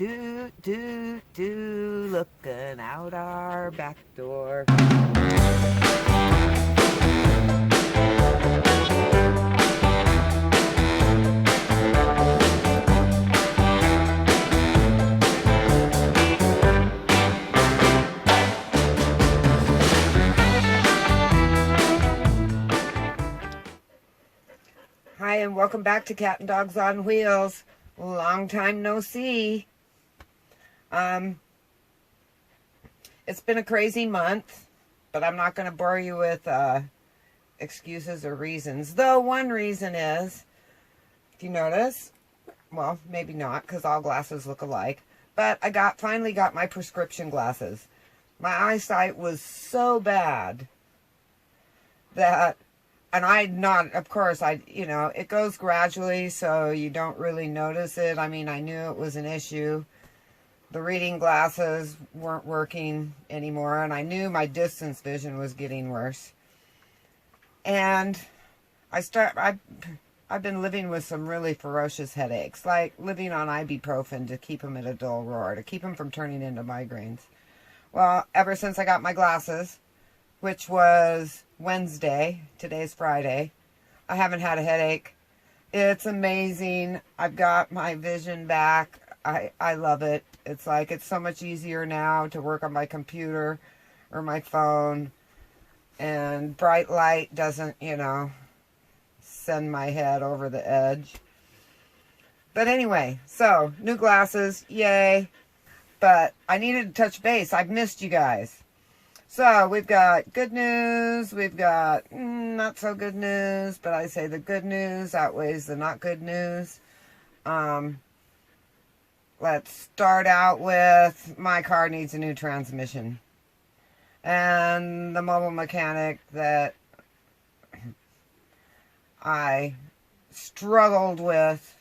Looking out our back door. Hi, and welcome back to Cat and Dogs on Wheels. Long time no see. It's been a crazy month, but I'm not going to bore you with excuses or reasons. Though one reason is, if you notice, well, maybe not, because all glasses look alike, but I finally got my prescription glasses. My eyesight was so bad that, and of course, it goes gradually, so you don't really notice it. I mean, I knew it was an issue. The reading glasses weren't working anymore, and I knew my distance vision was getting worse. And I've been living with some really ferocious headaches, like living on ibuprofen to keep them at a dull roar, to keep them from turning into migraines. Well, ever since I got my glasses, which was Wednesday, today's Friday, I haven't had a headache. It's amazing. I've got my vision back. I love it. It's so much easier now to work on my computer or my phone. And bright light doesn't, send my head over the edge. But anyway, so new glasses, yay. But I needed to touch base. I've missed you guys. So we've got good news. We've got not so good news. But I say the good news outweighs the not good news. Let's start out with my car needs a new transmission. And the mobile mechanic that I struggled with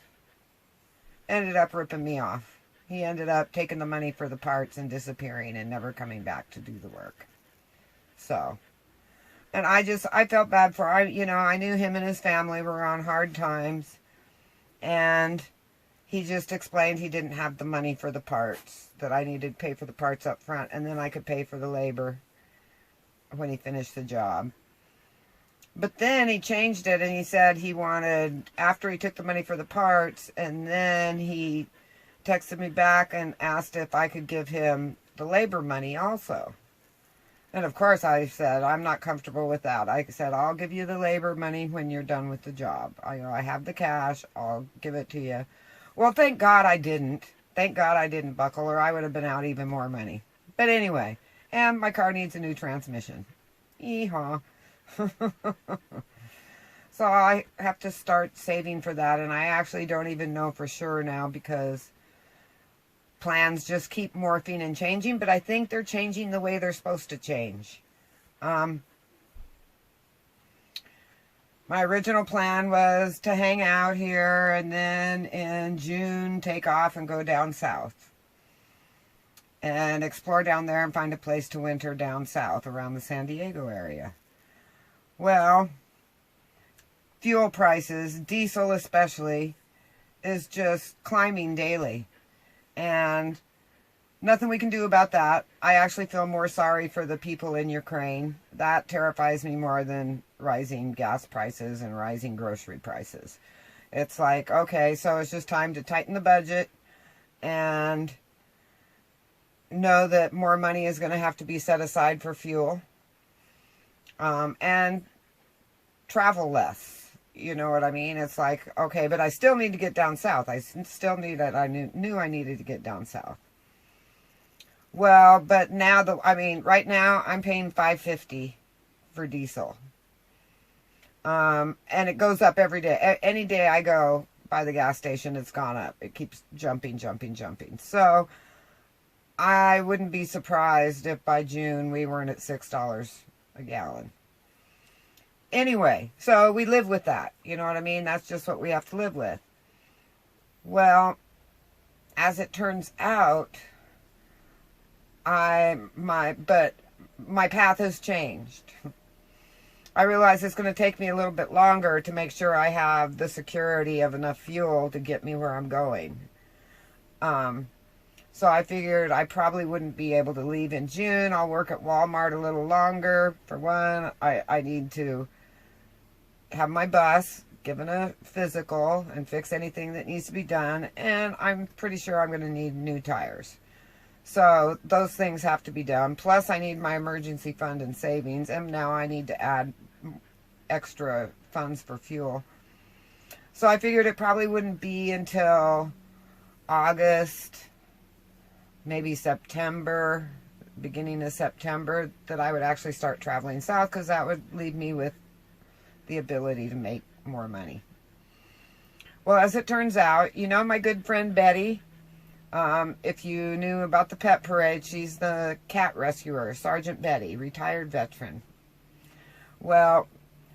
ended up ripping me off. He ended up taking the money for the parts and disappearing and never coming back to do the work. So, and I felt bad for, I knew him and his family were on hard times. And he just explained he didn't have the money for the parts, that I needed to pay for the parts up front, and then I could pay for the labor when he finished the job. But then he changed it, and he said he wanted, after he took the money for the parts, and then he texted me back and asked if I could give him the labor money also. And of course I said, I'm not comfortable with that. I said, I'll give you the labor money when you're done with the job. I have the cash, I'll give it to you. Well, thank God I didn't. Thank God I didn't buckle, or I would have been out even more money. But anyway, and my car needs a new transmission. Yee-haw. So I have to start saving for that, and I actually don't even know for sure now because plans just keep morphing and changing, but I think they're changing the way they're supposed to change. My original plan was to hang out here and then in June take off and go down south and explore down there and find a place to winter down south around the San Diego area. Well, fuel prices, diesel especially, is just climbing daily. And nothing we can do about that. I actually feel more sorry for the people in Ukraine. That terrifies me more than rising gas prices and rising grocery prices. It's like, okay, so it's just time to tighten the budget and know that more money is going to have to be set aside for fuel. And travel less. You know what I mean? It's like, okay, but I still need to get down south. I still need it. I knew I needed to get down south. Well, but now, right now I'm paying $5.50 for diesel. And it goes up every day. Any day I go by the gas station, it's gone up. It keeps jumping. So I wouldn't be surprised if by June we weren't at $6 a gallon. Anyway, so we live with that. You know what I mean? That's just what we have to live with. Well, as it turns out, my path has changed. I realize it's going to take me a little bit longer to make sure I have the security of enough fuel to get me where I'm going. So I figured I probably wouldn't be able to leave in June. I'll work at Walmart a little longer. For one, I need to have my bus given a physical and fix anything that needs to be done. And I'm pretty sure I'm going to need new tires. So those things have to be done. Plus I need my emergency fund and savings. And now I need to add extra funds for fuel. So I figured it probably wouldn't be until August, maybe September, beginning of September, that I would actually start traveling south, because that would leave me with the ability to make more money. Well, as it turns out, you know my good friend Betty, if you knew about the pet parade, she's the cat rescuer, Sergeant Betty, retired veteran. Well,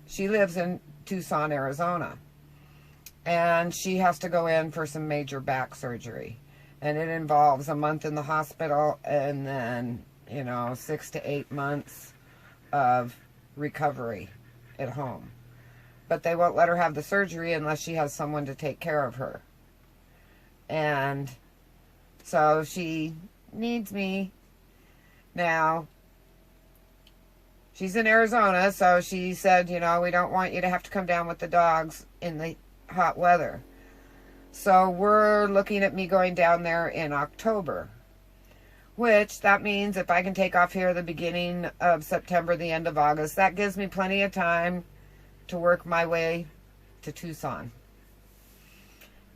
she lives in Tucson, Arizona, and she has to go in for some major back surgery. And it involves a month in the hospital and then, 6 to 8 months of recovery at home. But they won't let her have the surgery unless she has someone to take care of her. And so she needs me. Now, she's in Arizona, so she said, we don't want you to have to come down with the dogs in the hot weather. So we're looking at me going down there in October, which that means if I can take off here the beginning of September, the end of August, that gives me plenty of time to work my way to Tucson.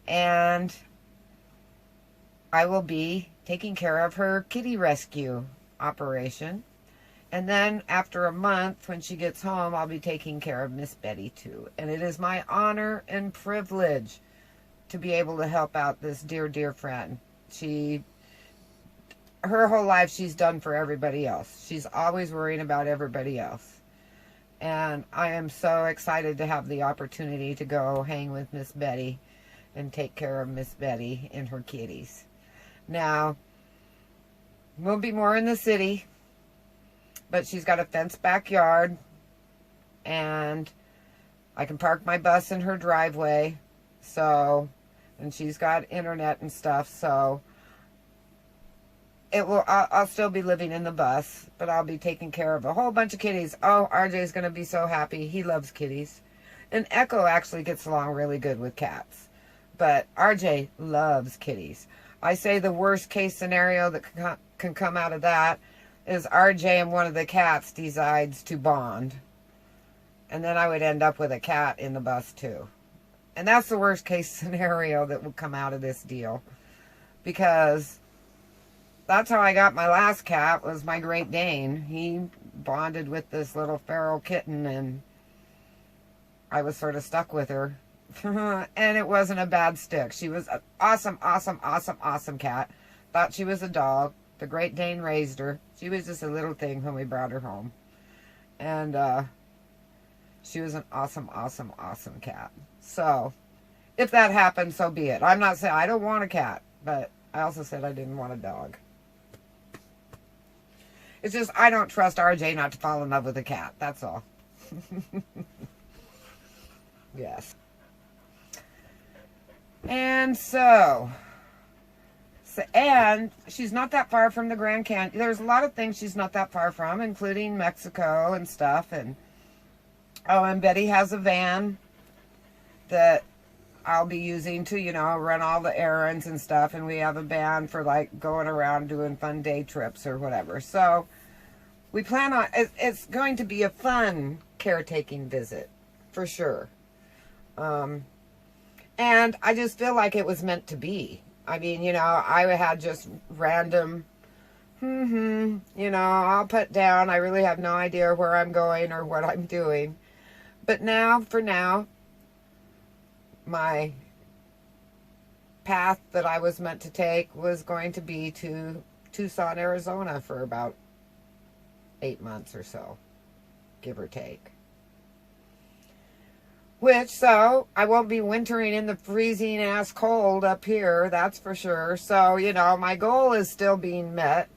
And I will be taking care of her kitty rescue operation. And then after a month, when she gets home, I'll be taking care of Miss Betty too. And it is my honor and privilege to be able to help out this dear, dear friend. Her whole life she's done for everybody else. She's always worrying about everybody else. And I am so excited to have the opportunity to go hang with Miss Betty and take care of Miss Betty and her kitties. Now, we'll be more in the city, but she's got a fenced backyard, and I can park my bus in her driveway. So, and she's got internet and stuff, so I'll still be living in the bus, but I'll be taking care of a whole bunch of kitties. Oh, RJ's going to be so happy. He loves kitties. And Echo actually gets along really good with cats. But RJ loves kitties. I say the worst case scenario that can come out of that is RJ and one of the cats decides to bond. And then I would end up with a cat in the bus too. And that's the worst case scenario that will come out of this deal. Because that's how I got my last cat, was my Great Dane. He bonded with this little feral kitten, and I was sort of stuck with her. And it wasn't a bad stick. She was an awesome, awesome, awesome, awesome cat. Thought she was a dog. The Great Dane raised her. She was just a little thing when we brought her home. And she was an awesome, awesome, awesome cat. So, if that happens, so be it. I'm not saying I don't want a cat, but I also said I didn't want a dog. It's just I don't trust RJ not to fall in love with a cat. That's all. Yes. And and she's not that far from the Grand Canyon. There's a lot of things she's not that far from, including Mexico and stuff. And Betty has a van that I'll be using to, run all the errands and stuff. And we have a van for like going around doing fun day trips or whatever. So we plan on, it's going to be a fun caretaking visit for sure. And I just feel like it was meant to be. I mean, I had just random, I'll put down. I really have no idea where I'm going or what I'm doing. But for now, my path that I was meant to take was going to be to Tucson, Arizona for about 8 months or so, give or take. So I won't be wintering in the freezing ass cold up here, that's for sure. So, my goal is still being met.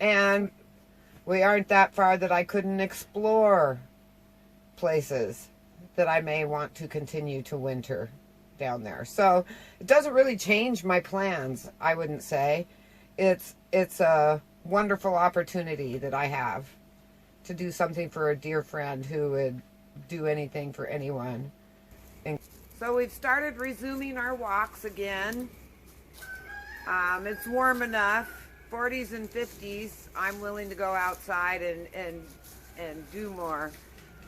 And we aren't that far that I couldn't explore places that I may want to continue to winter down there. So it doesn't really change my plans, I wouldn't say. it's a wonderful opportunity that I have to do something for a dear friend who would do anything for anyone. And so we've started resuming our walks again. It's warm enough, 40s and 50s. I'm willing to go outside and do more.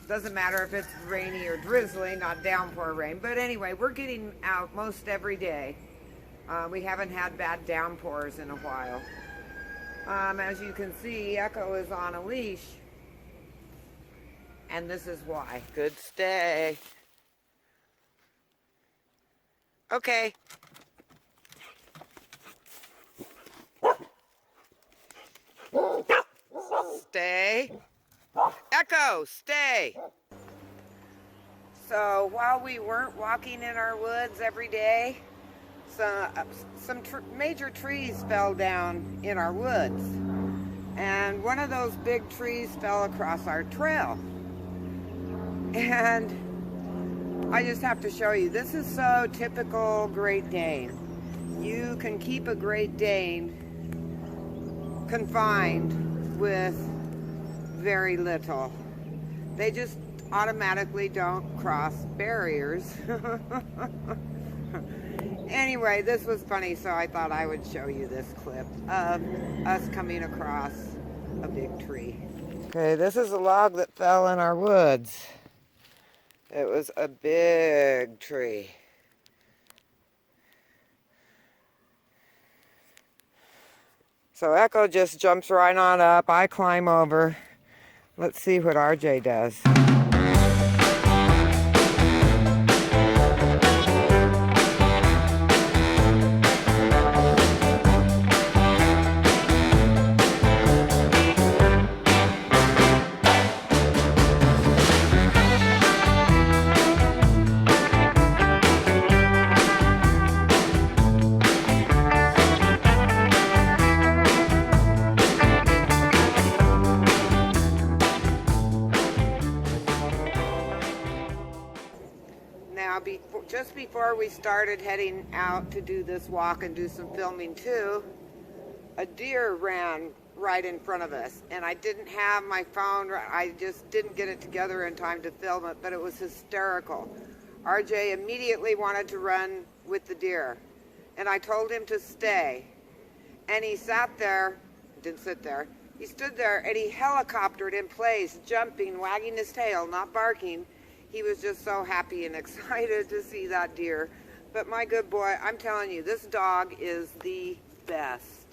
Doesn't matter if it's rainy or drizzly, not downpour rain. But anyway, we're getting out most every day. We haven't had bad downpours in a while. As you can see, Echo is on a leash. And this is why. Good stay. Okay. Stay. Echo, stay. So while we weren't walking in our woods every day, some major trees fell down in our woods. And one of those big trees fell across our trail. And I just have to show you, this is so typical Great Dane. You can keep a Great Dane confined with very little. They just automatically don't cross barriers. Anyway, this was funny, so I thought I would show you this clip of us coming across a big tree. Okay, this is a log that fell in our woods. It was a big tree. So Echo just jumps right on up. I climb over. Let's see what RJ does. Just before we started heading out to do this walk and do some filming too, a deer ran right in front of us, and I didn't have my phone. I just didn't get it together in time to film it, but it was hysterical. RJ immediately wanted to run with the deer, and I told him to stay, and he sat there, didn't sit there, he stood there and he helicoptered in place, jumping, wagging his tail, not barking. He was just so happy and excited to see that deer. But my good boy, I'm telling you, this dog is the best.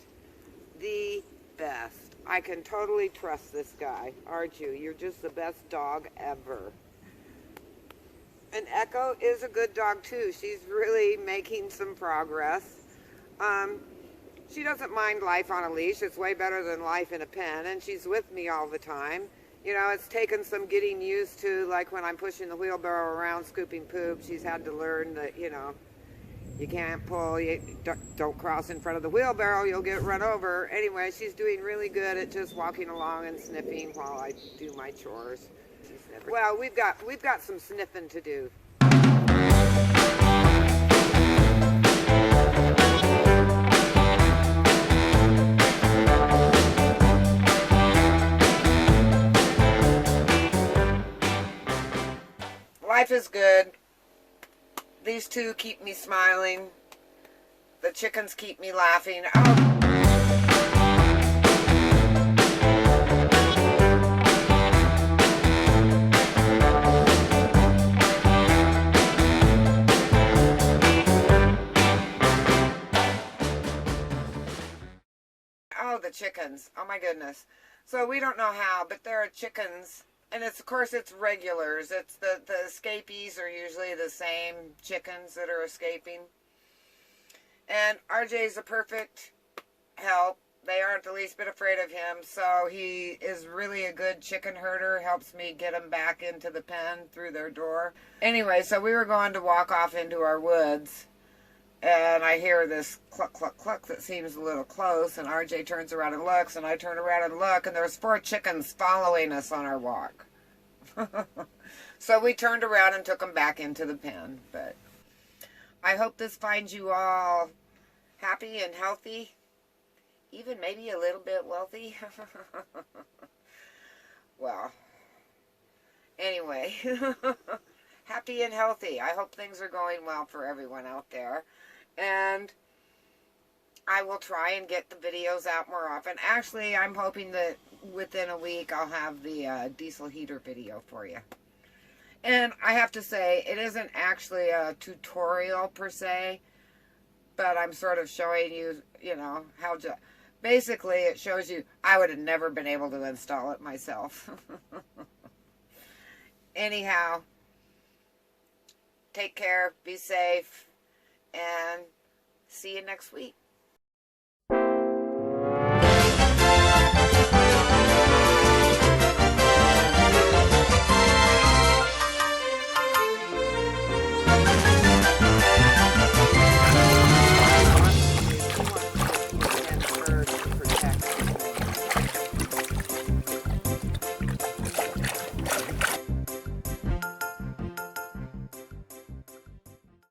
The best. I can totally trust this guy, aren't you? You're just the best dog ever. And Echo is a good dog too. She's really making some progress. She doesn't mind life on a leash. It's way better than life in a pen, and she's with me all the time. You know, it's taken some getting used to, like when I'm pushing the wheelbarrow around scooping poop, she's had to learn that, you know, you can't pull, you don't cross in front of the wheelbarrow, you'll get run over. Anyway, she's doing really good at just walking along and sniffing while I do my chores. Well, we've got some sniffing to do. Life is good. These two keep me smiling. The chickens keep me laughing. Oh, the chickens. Oh my goodness. So we don't know how, but there are chickens. And it's, of course, it's regulars. It's the escapees are usually the same chickens that are escaping. And RJ's a perfect help. They aren't the least bit afraid of him. So he is really a good chicken herder. Helps me get them back into the pen through their door. Anyway, so we were going to walk off into our woods. And I hear this cluck, cluck, cluck that seems a little close. And RJ turns around and looks. And I turn around and look. And there's 4 chickens following us on our walk. So we turned around and took them back into the pen. But I hope this finds you all happy and healthy. even maybe a little bit wealthy. Well, anyway, happy and healthy. I hope things are going well for everyone out there. And I will try and get the videos out more often. Actually, I'm hoping that within a week I'll have the diesel heater video for you. And I have to say, it isn't actually a tutorial per se, but I'm sort of showing you, how to... Basically, it shows you I would have never been able to install it myself. Anyhow, take care, be safe, and see you next week.